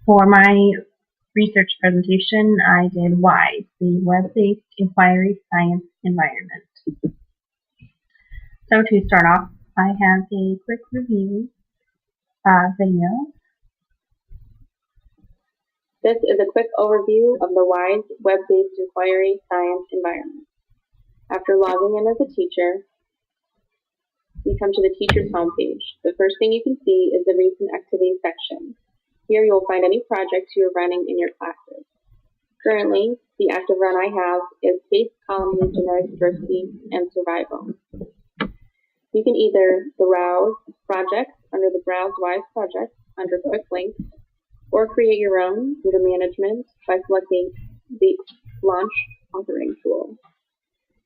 For my research presentation, I did WISE, the Web-Based Inquiry Science Environment. So to start off, I have a quick review video. This is a quick overview of the WISE Web-Based Inquiry Science Environment. After logging in as a teacher, you come to the teacher's homepage. The first thing you can see is the Recent Activities section. Here you will find any projects you are running in your classes. Currently, the active run I have is Space Colony, Genetic Diversity, and Survival. You can either browse projects under the Browse WISE project under Quick Links, or create your own under Management by selecting the Launch Authoring tool.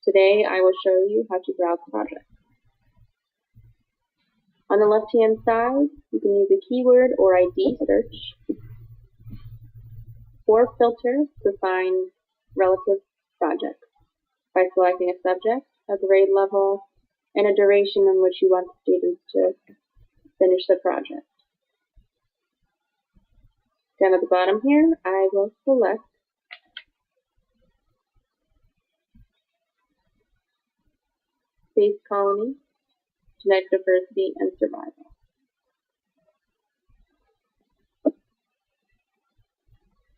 Today, I will show you how to browse projects. On the left-hand side, you can use a keyword or ID search or filter to find relative projects by selecting a subject, a grade level, and a duration in which you want the students to finish the project. Down at the bottom here, I will select Space Colony, Genetic Diversity, and Survival.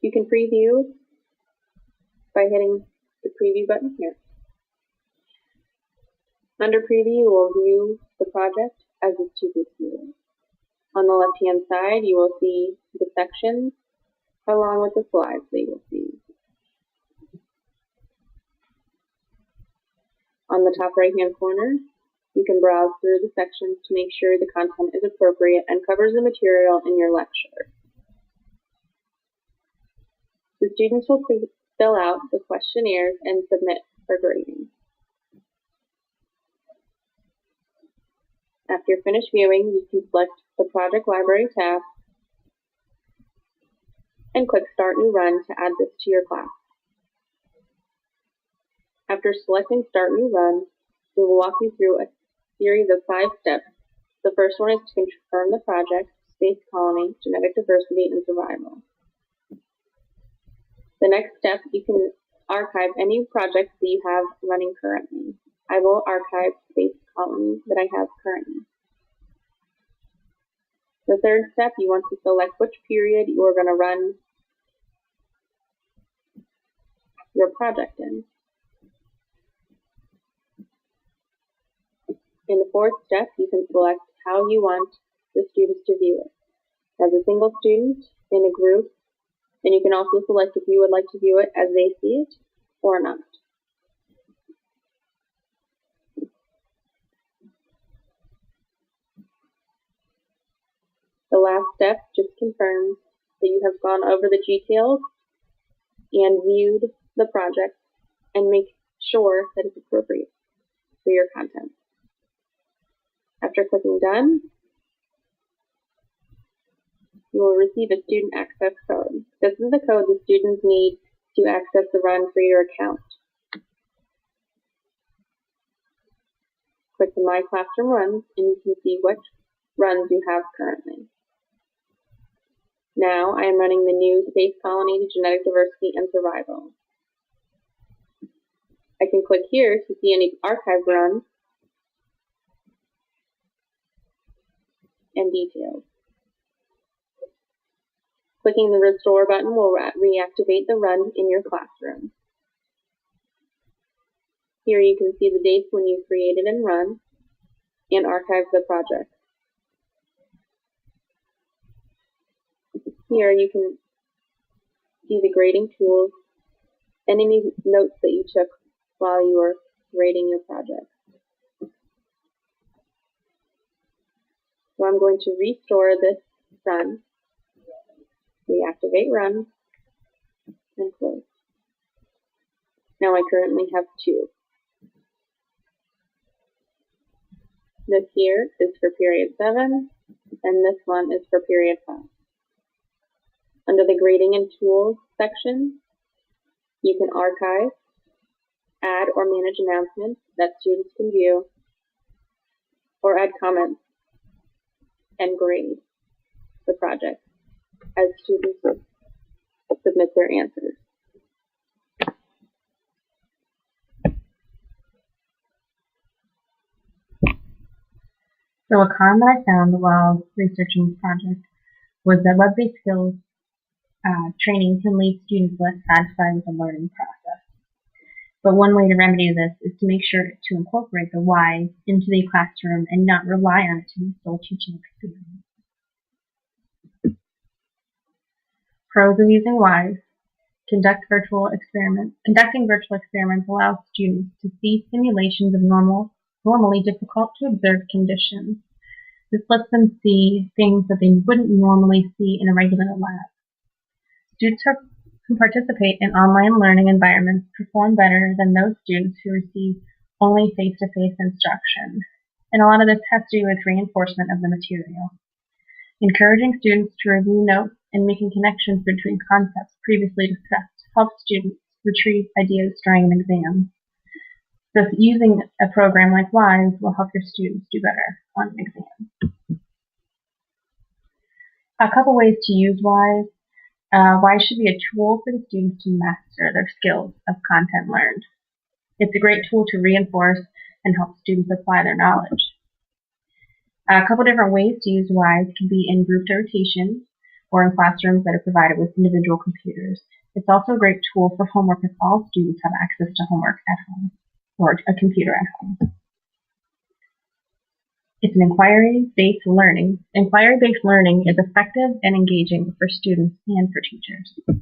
You can preview by hitting the preview button here. Under preview, you will view the project as a student view. On the left-hand side, you will see the sections along with the slides that you will see. On the top right-hand corner, you can browse through the sections to make sure the content is appropriate and covers the material in your lecture. The students will fill out the questionnaires and submit for grading. After you're finished viewing, you can select the Project Library tab and click Start New Run to add this to your class. After selecting Start New Run, we will walk you through a series of 5 steps. The first one is to confirm the project, Space Colony, Genetic Diversity, and Survival. The next step, you can archive any projects that you have running currently. I will archive Space Colony that I have currently. The third step, you want to select which period you are going to run your project in. In the fourth step, you can select how you want the students to view it. As a single student, in a group, and you can also select if you would like to view it as they see it or not. The last step just confirms that you have gone over the details and viewed the project and make sure that it's appropriate for your content. After clicking Done, you will receive a student access code. This is the code the students need to access the run for your account. Click the My Classroom Runs and you can see which runs you have currently. Now I am running the new Space Colony, Genetic Diversity, and Survival. I can click here to see any archived runs and details. Clicking the Restore button will reactivate the run in your classroom. Here you can see the dates when you created and run, and archive the project. Here you can see the grading tools and any notes that you took while you were grading your project. So I'm going to restore this run, reactivate run, and close. Now I currently have 2. This here is for period 7, and this one is for period 5. Under the Grading and Tools section, you can archive, add or manage announcements that students can view, or add comments and grade the project as students submit their answers. So a con that I found while researching this project was that web-based skills training can leave students less satisfied with the learning process. But one way to remedy this is to make sure to incorporate the whys into the classroom and not rely on it to be sole teaching experience. Pros of using whys: conducting virtual experiments allows students to see simulations of normally difficult to observe conditions. This lets them see things that they wouldn't normally see in a regular lab. Students who participate in online learning environments perform better than those students who receive only face-to-face instruction. And a lot of this has to do with reinforcement of the material. Encouraging students to review notes and making connections between concepts previously discussed helps students retrieve ideas during an exam. Thus, using a program like WISE will help your students do better on an exam. A couple ways to use WISE. WISE should be a tool for the students to master their skills of content learned. It's a great tool to reinforce and help students apply their knowledge. A couple different ways to use WISE can be in grouped rotations or in classrooms that are provided with individual computers. It's also a great tool for homework if all students have access to homework at home or a computer at home. It's an inquiry-based learning. Inquiry-based learning is effective and engaging for students and for teachers.